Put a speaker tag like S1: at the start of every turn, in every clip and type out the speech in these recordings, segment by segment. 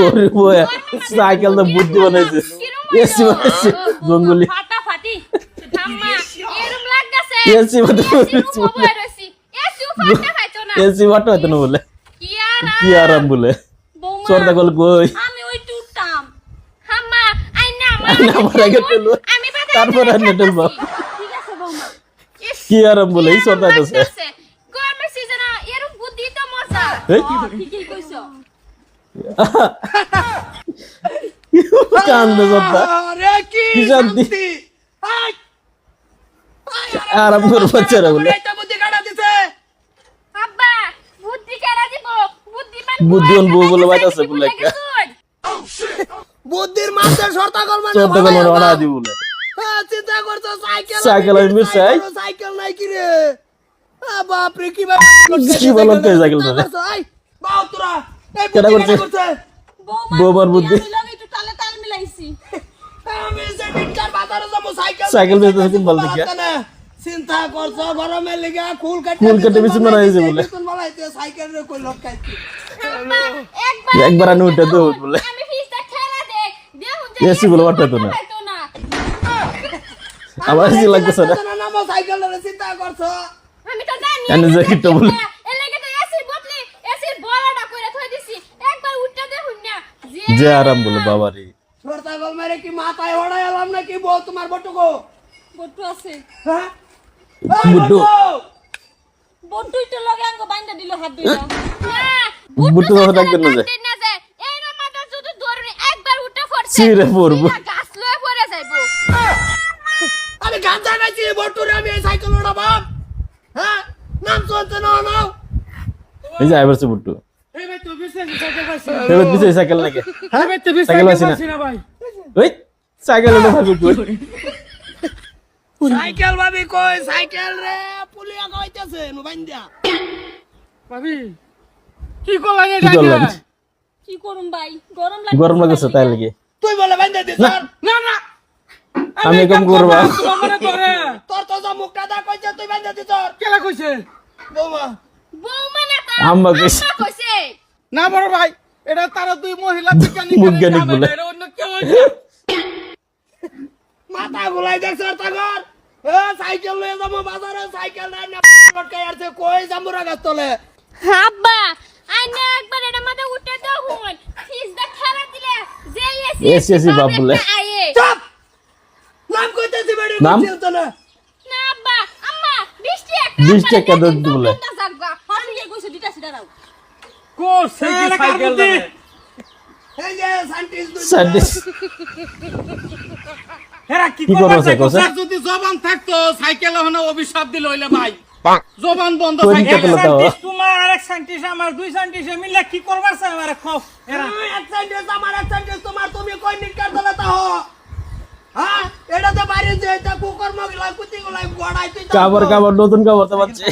S1: ওরে বয়া সাইকেল তো বুদ্ধি বানাইছে এসি বানাইছে জঙ্গলি
S2: ফাটাফাটি ধাম্মা এরম লাগতাছে
S1: এসি
S2: এসি ফাটা খাইতো না
S1: এসি বাটা হইতো না বলে কি আরাম বলে
S2: বৌমা
S1: সরদা কল কই
S2: আমি ওই টুটাম হাম্মা আইনা
S1: আমার আগে তুলো
S2: আমি বাধা
S1: তারপর আর নেটল বাপ
S2: ঠিক আছে বৌমা
S1: কি আরাম বলে এই সরদা কাছে
S2: গরমের সিজনে এরম বুদ্ধি তো মজা
S1: এই?
S2: ঠিকই কইছো
S1: কান্দে সরদা
S3: আরে কি
S1: কি শান্তি।
S3: শান্তি আই
S1: আরাম করে বাচ্চারা বলে
S3: এটা বুদ্ধি কাটা দিছে
S2: আব্বা বুদ্ধি কেরা দিব বুদ্ধিমান
S1: বুদ্ধিমান বউ বলে বাইতাছে বলে একটা
S3: বুদ্ধির মাঝে শর্তা কল মানে
S1: সরদা কল মানে অনা দি বলে
S3: চিন্তা করছো সাইকেল
S1: সাইকেল আমি মিরছাই।
S3: সাইকেল নাই কি রে বাপ রে কি ভাবে
S1: কি বলো তো সাইকেল ধরে
S3: আই বাও তোরা এই
S1: কেডা
S3: বুদ্ধি
S1: করছে?
S3: করছে
S1: বৌমার বুদ্ধি
S2: আমি লগে একটু তালে তাল মিলাইছি
S3: আমি যে বিটকার বাজারে যাবো সাইকেল
S1: সাইকেল বেচতে কিন্তু বল দেখি
S3: চিন্তা করছো গরমে লেগে কুল
S1: কুল কেটে বিছুন বানাইছে বলে।
S3: সাইকেল রে কই লটকাইছি
S1: একবার আনি উঠে তো বলে
S2: আমি ফিসটা খেলা দেখ দেখুন
S1: এসি বলে বাটাতো না আমার এসি লাগতেছে না
S3: নামো সাইকেল রে চিন্তা করছো
S2: আমি তো জানি
S1: এনে জ্যাকেটটা বলে
S2: এর লাগি তো এসি বদলি এসির বড়টা কইরা থই দিছি একবার উঠতে দেখুন না
S1: যে আরাম বলে বাবারে
S3: সরতা গল মেরে কি মাথায় ওড়াই এলাম নাকি বউ তোমার বটুকো
S2: বটু আছে
S3: হ্যাঁ
S1: বুড্ডু।
S2: বটুই তো লগে আঙ্গ বাইন্দা দিল হাত দুইটা না
S1: বুড্ডু কথা ডাকবেন না যে।
S2: না যে এই রমাটা যদি ধরুন একবার উঠে পড়ছে
S1: ছিঁড়ে পড়বো।
S2: গাছ লয়ে পড়ে যাইবো
S3: আমি গান জানাইছি বটুরে আমি এই সাইকেল ওড়াবাম হ্যাঁ নাম শুনতে নাও নাও
S1: এই যে আইবারছে বুট্টু
S4: এই ভাই তুই বিশেষ সাইকেল পাইছিস
S1: এবার পিছে সাইকেল নাকি
S4: এই ভাই তুই বিশেষ
S1: সাইকেল
S4: সাইকেল
S1: পাইছি না।
S4: পাইছিস না ভাই
S1: ওই সাইকেল এটা ভাবি কই
S3: সাইকেল ভাবি কই সাইকেল রে পুলিয়া কইতেছে নুবাইন্দা
S4: ভাবি কি করলা রে
S1: কি করলাম
S2: কি করুম ভাই গরম লাগে
S1: গরম লাগছে তাই লাগে
S3: তুই বলে বাইন্দা দিছ
S4: না না
S1: আমি কম করব
S4: মানে তোরে
S3: তোর তো যা মুখটা দা কইছে তুই বাইন্দা দিছ
S4: কেলা কইছে
S3: বৌমা
S2: বৌমা না তো
S1: আম্মা কইছে।
S2: কইছে
S4: না বড় ভাই এটা তারা দুই মহিলা বিজ্ঞানী
S1: বৈজ্ঞানিক বলে।
S4: এটা অন্য কেউ হইছে
S3: মাথা গুলাই দেখছ তাগর এ সাইকেল লয়ে যাবো বাজারে সাইকেল নাই না লটকাই আছে কই জামুরা গাছ তলে
S2: আব্বা আইনা একবার এটা মাথা উঠে দাও হুন ফিসটা খেলা দিলে যে
S1: এসি বাপ বলে।
S2: আয়ে
S3: চুপ নাম কইতেছি বেড়ি
S1: নাম?
S3: বলছিস না
S2: না আব্বা আম্মা
S1: 20 টাকা দাও দিতে বলে।
S2: জাগবা হারিয়ে কইছে দিতাছি দাঁড়াও
S4: কো সাইকেল লাগে
S3: এই যে সাইন্টিস্ট দুই
S1: সাইন্টিস্ট
S4: হেরা কি
S1: কি করবো সে,
S4: করবে
S1: কোসে?
S4: স্যার যদি জবান থাকতো সাইকেল হনে অভিশাপ দিল হইলে ভাই জবান বন্ধ
S1: কই
S4: সাইকেল
S1: দিতে পেলো তাও?
S4: তোমার আরেক সাইন্টিস্ট আমার দুই সাইন্টিস্ট মিলে কি করবার চাই আমারে খাও হেরা
S3: এক সাইন্টিস্ট আমার এক সাইন্টিস্ট তোমার তুমি কই নিকার দলে তা হো হ্যাঁ এটা তো বাইরে যে এটা কুকর্ম গলা কুতি গলা গড়াই তুই
S1: কাবার নতুন কাবার তো পাচ্ছে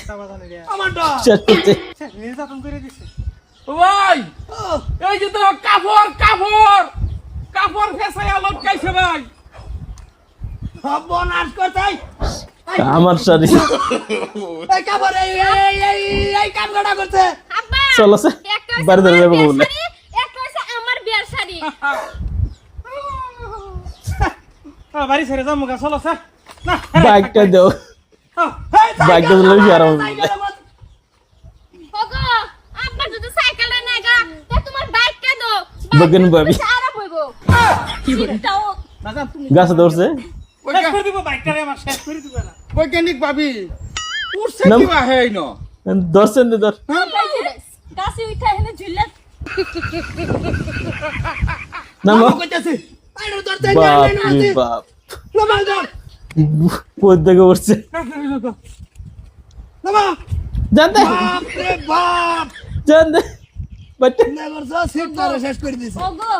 S3: আমারটা
S1: শেষ করতে
S4: নির্যাতন করে দিছে ভাই এই যে তো কাপড় ফেসাই লটকাইছে ভাই
S3: সব নাশ করতাই
S1: আমার শাড়ি
S3: এই কাপড় এই কাম গড়া করছে
S2: আব্বা
S1: চলো সে
S2: একটা হইছে
S1: বাড়ি ধরে যাবো
S2: আমার
S1: বলে
S2: বিয়ার শাড়ি, একটা হইছে আমার বিয়ার শাড়ি
S4: বাড়ি ছেড়ে যাবো গা চলো স্যার না
S1: বাইকটা দাও বাইকটা দিলে কি আরাম হবে
S2: ওগো আব্বা যদি সাইকেলটা না গা তে তোমার বাইকটা দাও
S1: বকেন ভাবি।
S2: আরাম হইবো চিন্তাও
S4: দাদা তুমি
S1: গাছে ধরছে
S4: শেষ করে দিব বাইকটারে আমার শেষ করে দিব না বৈজ্ঞানিক ভাবি উঠছে
S1: নাম-
S4: কি বাহে ন
S1: ধরছেন তো ধর
S2: গাছে উঠা হেনে ঝুললে
S1: নাম
S3: কইতাছে আইরো ধরতে
S1: বাপ
S3: না
S1: রে
S3: না
S1: বাপ
S3: নামাল ধর
S1: পদ থেকে উঠছে
S3: নামা
S1: জানতে
S3: বাপ রে বাপ
S1: জানতে বাট
S3: নেভার সো সিট ধরে শেষ করে দিছে
S2: ওগো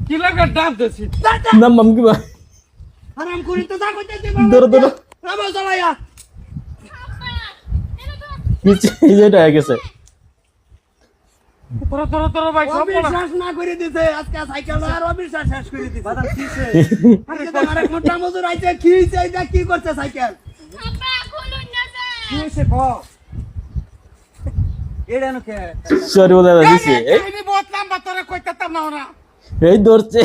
S4: কি লাগা ডাব দেছি
S1: নাম মাম কি বা
S3: আরাম করি তো যা কইতাছে
S1: ধরো ধরো
S3: নামা চলাইয়া
S2: আব্বা এনে তো
S1: নিচে যেটা হয়ে গেছে
S4: তোর ভাই সব বলা
S3: অবিশ্বাস না করে দিছে আজকে সাইকেল আর অবিশ্বাস শেষ করে দিছে দাদা কিছে আজকে তো আরেক মোটা মজুর আইছে কি চাইদা কি করছে সাইকেল
S2: আব্বা খুলুন না যা
S3: কি হইছে ক
S1: সরি বলে দিছে
S4: কাহিনী বহুত লম্বা তোরে কইতাম না ওরা
S1: এই ধরছে